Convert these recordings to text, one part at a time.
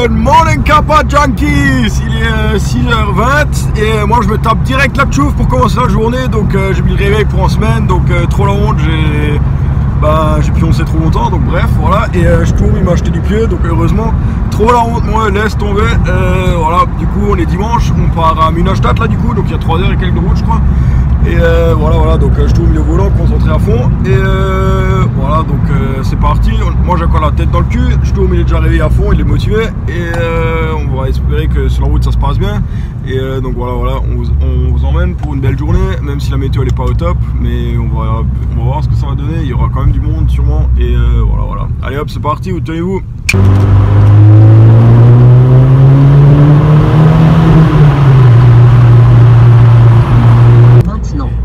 Good morning Kappa Junkies. Il est 6h20 et moi je me tape direct la tchouf pour commencer la journée. Donc j'ai mis le réveil pour en semaine, donc trop la honte, j'ai pioncé trop longtemps, donc bref voilà. Et je tourne, il m'a acheté du pied, donc heureusement. Trop la honte, moi laisse tomber. Voilà, du coup on est dimanche, on part à Minestadt là du coup, donc il y a 3 heures et quelques de route je crois. Et voilà, donc je tourne au volant, concentré à fond. Et voilà, donc c'est parti. Moi j'ai encore la tête dans le cul. Je tourne, il est déjà réveillé à fond, il est motivé. Et on va espérer que sur la route ça se passe bien. Et donc voilà, on vous emmène pour une belle journée, même si la météo elle est pas au top. Mais on va voir ce que ça va donner. Il y aura quand même du monde sûrement. Et voilà. Allez hop, c'est parti, où tenez-vous.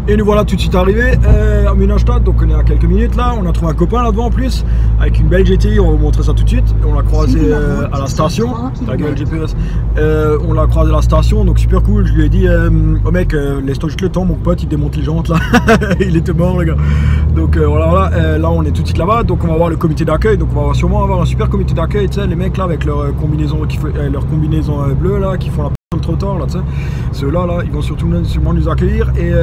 Et nous voilà tout de suite arrivés à Minestadt, donc on est à quelques minutes là, on a trouvé un copain là devant en plus, avec une belle GTI, on va vous montrer ça tout de suite. Et on l'a croisé à la station, ta gueule GPS, on l'a croisé à la station, donc super cool. Je lui ai dit, oh mec, laisse-toi juste le temps, mon pote il démonte les jantes là, il était mort le gars. Donc voilà, là on est tout de suite là-bas, donc on va voir le comité d'accueil, donc on va sûrement avoir un super comité d'accueil, tu sais, les mecs là avec leur combinaison, bleue là, qui font la le trottoir là, tu sais, ceux-là là, ils vont sûrement nous accueillir. Et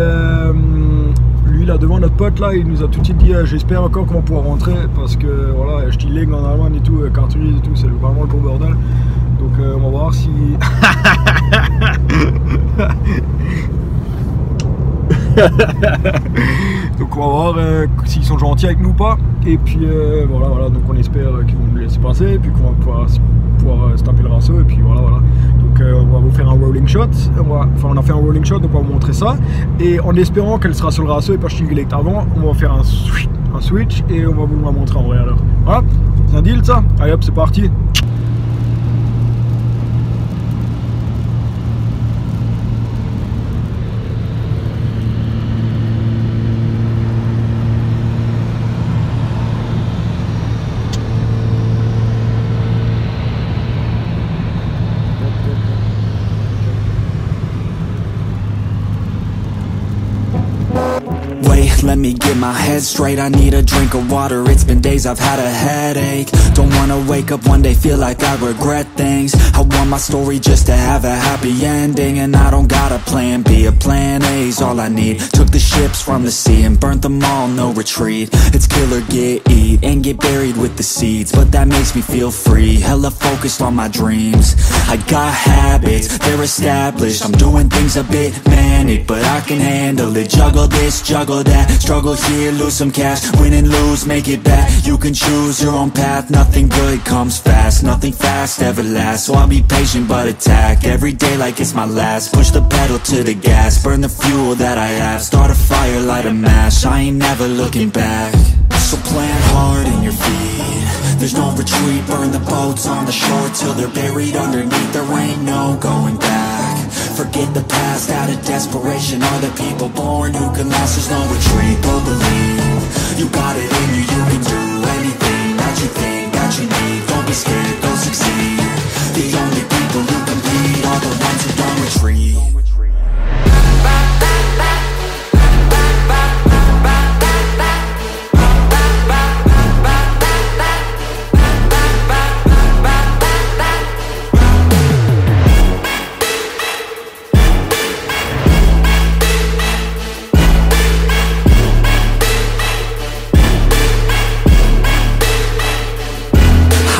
lui là devant, notre pote là, il nous a tout de suite dit j'espère encore qu'on va pouvoir rentrer parce que voilà, Stilling en Allemagne et tout, cartouilles et tout, c'est vraiment le gros bordel. Donc on va voir si donc on va voir s'ils sont gentils avec nous ou pas. Et puis voilà, donc on espère qu'ils vont nous laisser passer et puis qu'on va pouvoir se taper le raceau. Et puis voilà. Donc on va vous faire un rolling shot. On a fait un rolling shot, donc on va vous montrer ça. Et en espérant qu'elle sera sur le raceau et pas Stilling avant, on va faire un switch et on va vous la montrer en vrai alors. Voilà, c'est un deal ça. Allez hop, c'est parti. Let me get my head straight, I need a drink of water. It's been days I've had a headache. Don't wanna wake up one day, feel like I regret things. I want my story just to have a happy ending. And I don't got a plan B, a plan A's all I need. Took the ships from the sea and burnt them all, no retreat. It's kill or get, eat, and get buried with the seeds. But that makes me feel free, hella focused on my dreams. I got habits, they're established. I'm doing things a bit manic, but I can handle it. Juggle this, juggle that. Struggle here, lose some cash. Win and lose, make it back. You can choose your own path. Nothing good comes fast. Nothing fast ever lasts. So I'll be patient but attack every day like it's my last. Push the pedal to the gas. Burn the fuel that I have. Start a fire, light a match. I ain't never looking back. So plant hard in your feet. There's no retreat. Burn the boats on the shore till they're buried underneath. There ain't no going back. Forget the past, out of desperation are the people born who can last. There's no retreat, but believe you got it in you, you can do anything that you think that you need. Don't be scared, go succeed. The only people who compete are the ones who don't retreat.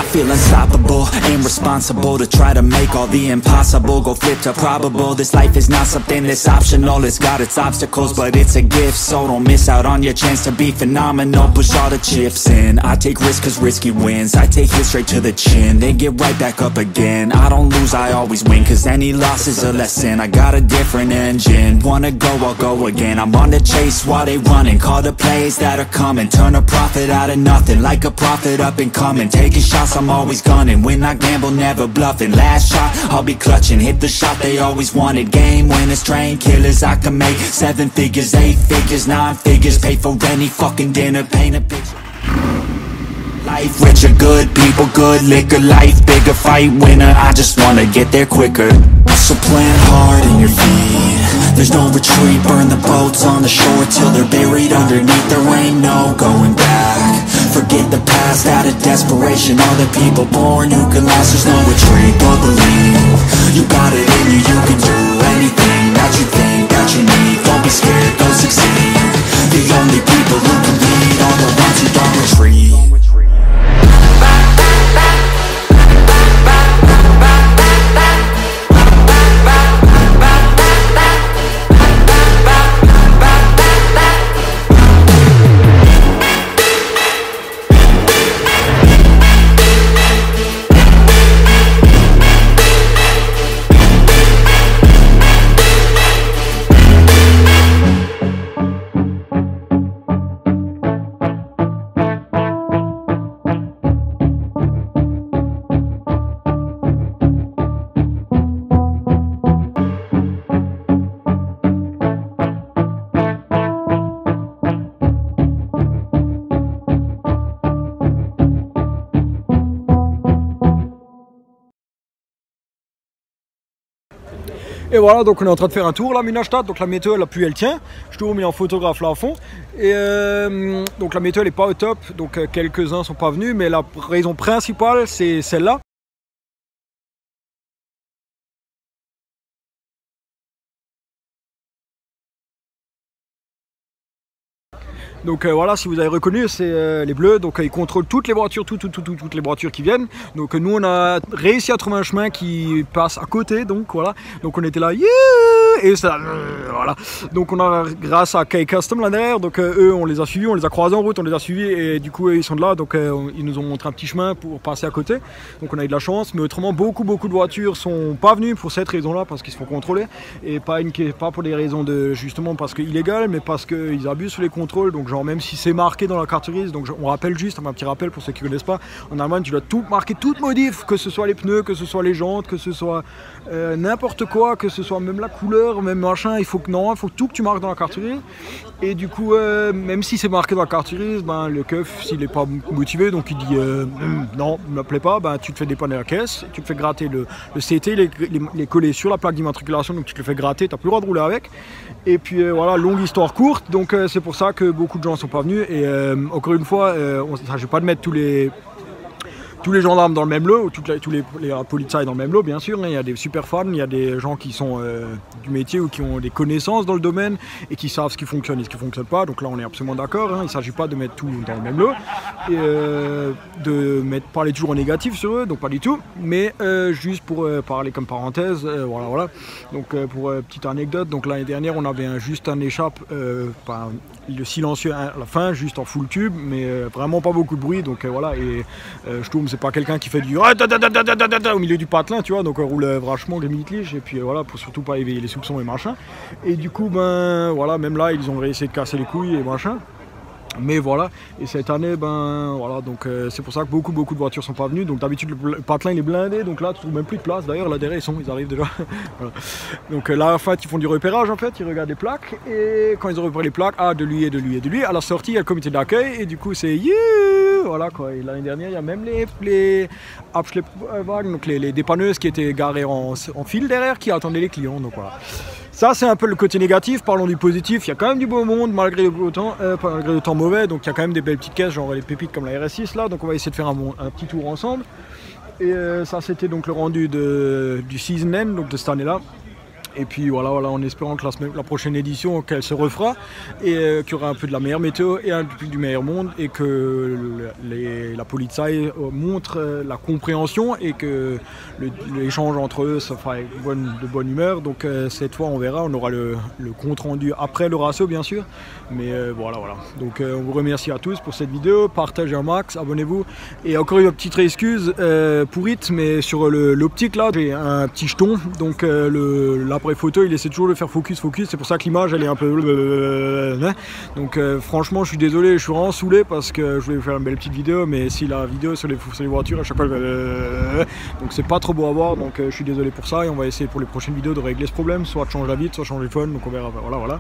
Feel unstoppable, ain't responsible to try to make all the impossible go flip to probable. This life is not something that's optional, it's got its obstacles, but it's a gift. So don't miss out on your chance to be phenomenal. Push all the chips in, I take risks cause risky wins. I take hits straight to the chin, then get right back up again. I don't lose, I always win, cause any loss is a lesson. I got a different engine, wanna go, I'll go again. I'm on the chase while they running, call the plays that are coming. Turn a profit out of nothing, like a prophet up and coming. Taking shots, I'm always gunning. When I gamble, never bluffing. Last shot, I'll be clutching. Hit the shot they always wanted. Game winners, train killers. I can make 7 figures, 8 figures, 9 figures. Pay for any fucking dinner, paint a picture. Life richer, good people, good liquor. Life bigger, fight winner. I just wanna get there quicker. So plant hard in your feet. There's no retreat, burn the boats on the shore till they're buried underneath. There ain't no going back. forget the past out of desperation. All the people born who can last, there's no retreat. Don't believe you got it in you, you can do anything that you think that you need. Don't be scared, go succeed. The only people who can lead are the ones who don't retreat. Et voilà, donc on est en train de faire un tour là, Minastad, donc la météo, la pluie elle tient. Je te remets en photographe là à fond. Et donc la météo elle est pas au top, donc quelques-uns sont pas venus, mais la raison principale c'est celle-là. Donc voilà, si vous avez reconnu, c'est les bleus, donc ils contrôlent toutes les voitures, toutes les voitures qui viennent. Donc nous on a réussi à trouver un chemin qui passe à côté, donc voilà. Donc on était là, yeah, et ça, voilà. Donc on a, grâce à K-Custom là derrière, donc eux on les a suivis, on les a croisés en route, on les a suivis et du coup ils sont de là, donc ils nous ont montré un petit chemin pour passer à côté. Donc on a eu de la chance, mais autrement beaucoup de voitures sont pas venues pour cette raison-là, parce qu'ils se font contrôler et pas pour des raisons de justement parce que illégal, mais parce qu'ils abusent sur les contrôles. Donc genre même si c'est marqué dans la carte grise, donc on rappelle juste, un petit rappel pour ceux qui ne connaissent pas, en Allemagne tu dois tout marquer, toute modif, que ce soit les pneus, que ce soit les jantes, que ce soit n'importe quoi, que ce soit même la couleur, même machin, il faut que tout que tu marques dans la carte grise. Et du coup même si c'est marqué dans la carte grise, ben, le keuf s'il n'est pas motivé, donc il dit non, ne m'appelez pas, ben, tu te fais dépanner la caisse, tu te fais gratter le CT, les coller sur la plaque d'immatriculation, donc tu te le fais gratter, tu n'as plus le droit de rouler avec. Et puis voilà, longue histoire courte, donc c'est pour ça que beaucoup de gens sont pas venus. Et encore une fois, on ne s'agit pas de mettre tous les gendarmes dans le même lot, ou tous les policiers dans le même lot, bien sûr. Il y a des super fans, il y a des gens qui sont du métier ou qui ont des connaissances dans le domaine et qui savent ce qui fonctionne et ce qui ne fonctionne pas. Donc là, on est absolument d'accord. Il ne s'agit pas de mettre tout dans le même lot et de parler toujours en négatif sur eux, donc pas du tout. Mais juste pour parler comme parenthèse, voilà. Donc pour petite anecdote, donc l'année dernière, on avait juste un échappe, le silencieux à la fin, juste en full tube, mais vraiment pas beaucoup de bruit. Donc voilà, et je trouve c'est pas quelqu'un qui fait du au milieu du patelin, tu vois, donc on roule vachement gemütlich et puis voilà, pour surtout pas éveiller les soupçons et machin. Et du coup, ben voilà, même là, ils ont essayé de casser les couilles et machin. Mais voilà, et cette année, ben voilà, donc c'est pour ça que beaucoup de voitures sont pas venues. Donc d'habitude le patelin il est blindé, donc là tu trouves même plus de place. D'ailleurs là derrière ils arrivent déjà. Voilà. Donc là en fait ils font du repérage en fait, ils regardent les plaques et quand ils ont repéré les plaques, de lui, à la sortie il y a le comité d'accueil et du coup c'est yeah, voilà quoi. Et l'année dernière il y a même les Abschleppwagen, donc les dépanneuses qui étaient garées en file derrière qui attendaient les clients, donc voilà. Ça c'est un peu le côté négatif. Parlons du positif, il y a quand même du beau monde malgré le temps mauvais, donc il y a quand même des belles petites caisses, genre les pépites comme la RS6 là, donc on va essayer de faire un petit tour ensemble. Et ça c'était donc le rendu du season end, donc de cette année là. Et puis voilà, en espérant que la prochaine édition qu'elle se refera et qu'il y aura un peu de la meilleure météo et un peu du meilleur monde et que la Polizei montre la compréhension et que l'échange entre eux se fera de bonne humeur. Donc cette fois on verra, on aura le compte rendu après le ratio bien sûr. Mais voilà. Donc on vous remercie à tous pour cette vidéo, partagez un max, abonnez-vous. Et encore une petite excuse pour it, mais sur l'optique là j'ai un petit jeton, donc l'appareil photo il essaie toujours de faire focus, c'est pour ça que l'image elle est un peu donc franchement je suis désolé, je suis vraiment saoulé parce que je voulais vous faire une belle petite vidéo, mais si la vidéo sur les voitures à chaque fois donc c'est pas trop beau à voir, donc je suis désolé pour ça et on va essayer pour les prochaines vidéos de régler ce problème, soit de changer la vitre, soit changer le phone, donc on verra, voilà.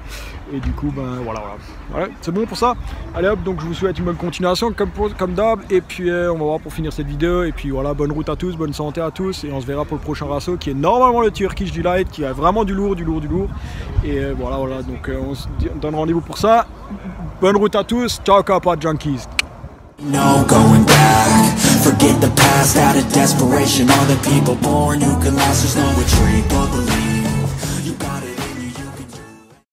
Et du coup ben voilà, c'est bon pour ça. Allez hop, donc je vous souhaite une bonne continuation comme d'hab et puis on va voir pour finir cette vidéo et puis voilà, bonne route à tous, bonne santé à tous et on se verra pour le prochain ratio qui est normalement le Turkish Delight, qui a vraiment du lourd et voilà, donc on se donne rendez-vous pour ça. Bonne route à tous, ciao Kappa Junkies. No going back. Forget the past out of desperation. All the people born who can last. There's no retreat or belief.